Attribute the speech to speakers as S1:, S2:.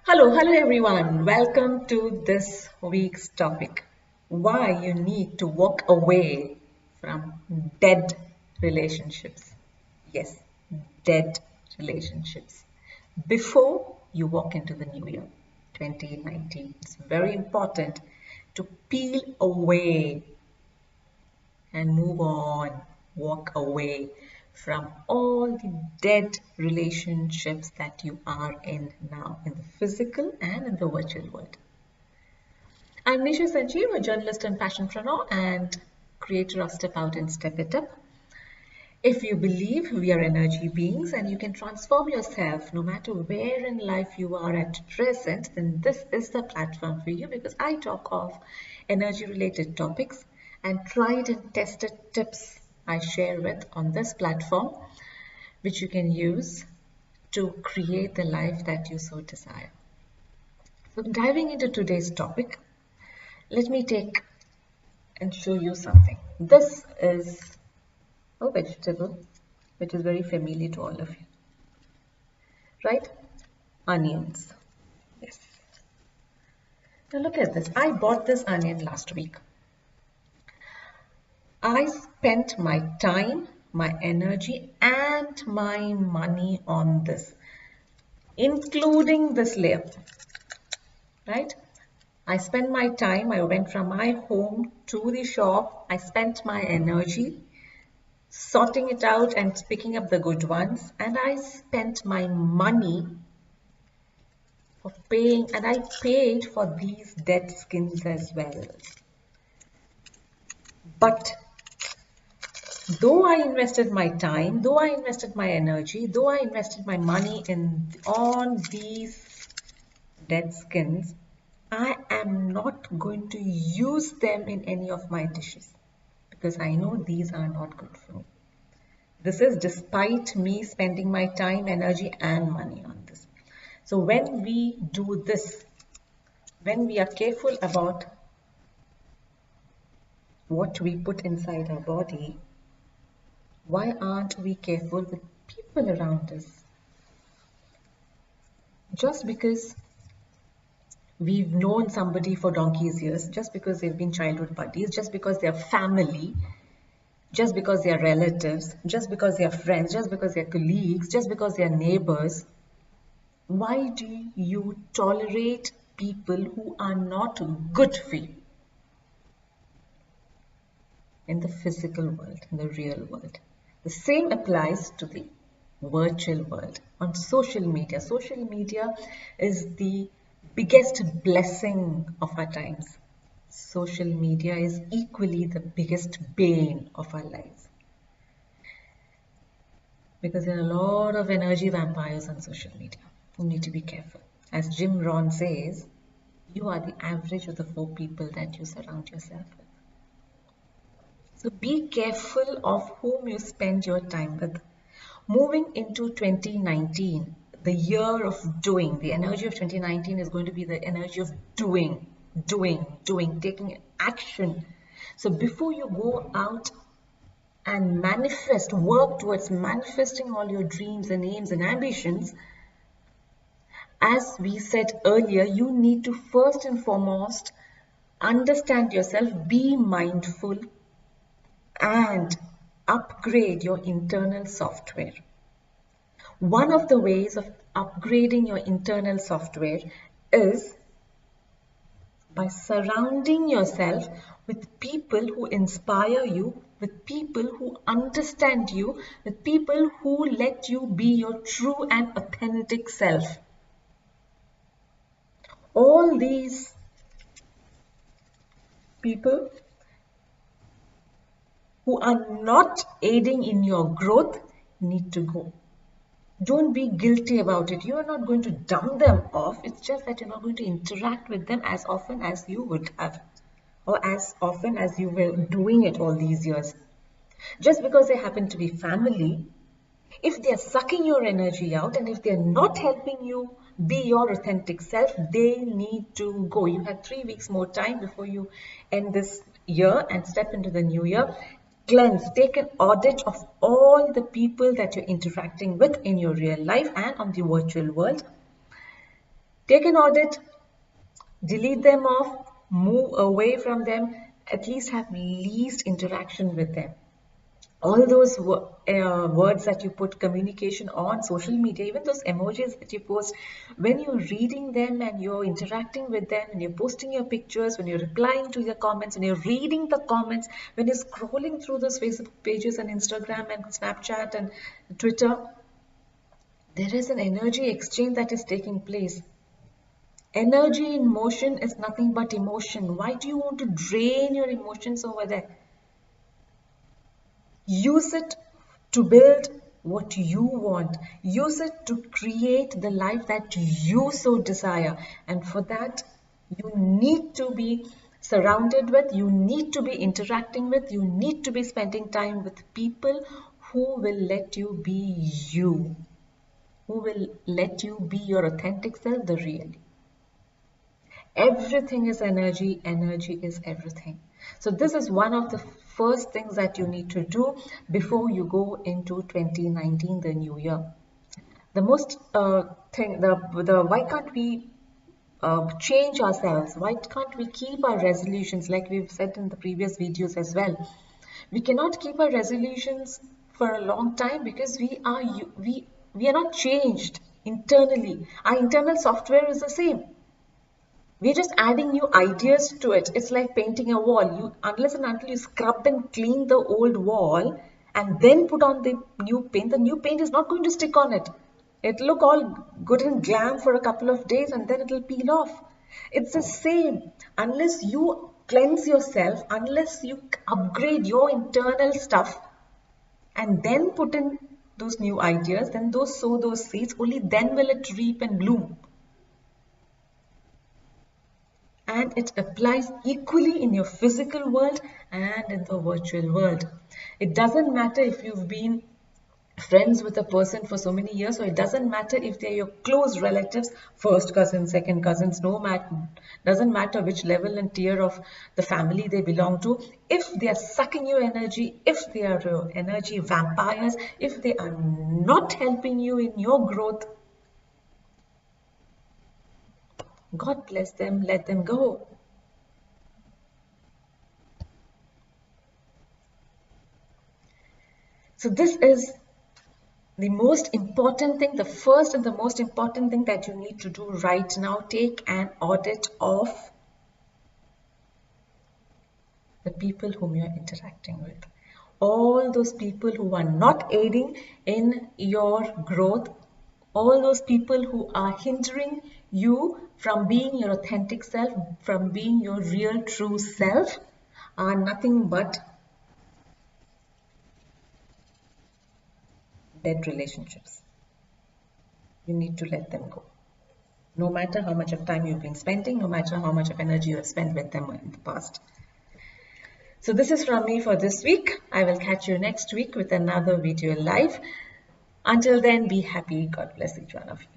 S1: Hello everyone. Welcome to this week's topic. Why you need to walk away from dead relationships. Yes, dead relationships. Before you walk into the new year, 2019, it's very important to peel away and move on, walk away from all the dead relationships that you are in now, in the physical and in the virtual world. I'm Nisha Sanjeev, a journalist and passionpreneur and creator of Step Out and Step It Up. If you believe we are energy beings and you can transform yourself no matter where in life you are at present, then this is the platform for you because I talk of energy related topics and tried and tested tips I share with on this platform, which you can use to create the life that you so desire. So diving into today's topic, let me take and show you something. This is a vegetable which is very familiar to all of you, right? Onions. Yes. Now look at this. I bought this onion last week. I spent my time, my energy and my money on this, including this layer, right? I spent my time, I went from my home to the shop, I spent my energy sorting it out and picking up the good ones, and I spent my money for paying, and I paid for these dead skins as well. But though I invested my time, though I invested my energy, though I invested my money on these dead skins, I am not going to use them in any of my dishes because I know these are not good for me. This is despite me spending my time, energy and money on this. So when we do this, when we are careful about what we put inside our body, why aren't we careful with people around us? Just because we've known somebody for donkey's years, just because they've been childhood buddies, just because they're family, just because they're relatives, just because they're friends, just because they're colleagues, just because they're neighbors, why do you tolerate people who are not good for you? In the physical world, in the real world. The same applies to the virtual world. On social media. Social media is the biggest blessing of our times. Social media is equally the biggest bane of our lives. Because there are a lot of energy vampires on social media. You need to be careful. As Jim Rohn says, you are the average of the 4 people that you surround yourself with. So be careful of whom you spend your time with. Moving into 2019, the year of doing, the energy of 2019 is going to be the energy of doing, taking action. So before you go out and manifest, work towards manifesting all your dreams and aims and ambitions, as we said earlier, you need to first and foremost understand yourself, be mindful, and upgrade your internal software. One of the ways of upgrading your internal software is by surrounding yourself with people who inspire you, with people who understand you, with people who let you be your true and authentic self. All these people who are not aiding in your growth need to go. Don't be guilty about it. You are not going to dump them off. It's just that you're not going to interact with them as often as you would have, or as often as you were doing it all these years. Just because they happen to be family, if they're sucking your energy out and if they're not helping you be your authentic self, they need to go. You have 3 weeks more time before you end this year and step into the new year. Cleanse, take an audit of all the people that you're interacting with in your real life and on the virtual world. Take an audit, delete them off, move away from them, at least have least interaction with them. All those words that you put, communication on social media, even those emojis that you post, when you're reading them and you're interacting with them, and you're posting your pictures, when you're replying to your comments, when you're reading the comments, when you're scrolling through those Facebook pages and Instagram and Snapchat and Twitter, there is an energy exchange that is taking place. Energy in motion is nothing but emotion. Why do you want to drain your emotions over there? Use it to build what you want. Use it to create the life that you so desire. And for that, you need to be surrounded with, you need to be interacting with, you need to be spending time with people who will let you be you, who will let you be your authentic self, the real. Everything is energy. Energy is everything. So this is one of the first things that you need to do before you go into 2019, the new year. The most why can't we change ourselves? Why can't we keep our resolutions, like we've said in the previous videos as well? We cannot keep our resolutions for a long time because we are not changed internally. Our internal software is the same. We're just adding new ideas to it. It's like painting a wall. Unless and until you scrub and clean the old wall and then put on the new paint is not going to stick on it. It'll look all good and glam for a couple of days and then it'll peel off. It's the same. Unless you cleanse yourself, unless you upgrade your internal stuff and then put in those new ideas, then sow those seeds, only then will it reap and bloom. And it applies equally in your physical world and in the virtual world. It doesn't matter if you've been friends with a person for so many years, or it doesn't matter if they're your close relatives, first cousins, second cousins, doesn't matter which level and tier of the family they belong to. If they are sucking your energy, if they are energy vampires, if they are not helping you in your growth, God bless them, let them go. So this is the most important thing, the first and the most important thing that you need to do right now. Take an audit of the people whom you are interacting with. All those people who are not aiding in your growth, all those people who are hindering you from being your authentic self, from being your real true self, are nothing but dead relationships. You need to let them go. No matter how much of time you've been spending, no matter how much of energy you have spent with them in the past. So this is from me for this week. I will catch you next week with another video live. Until then, be happy. God bless each one of you.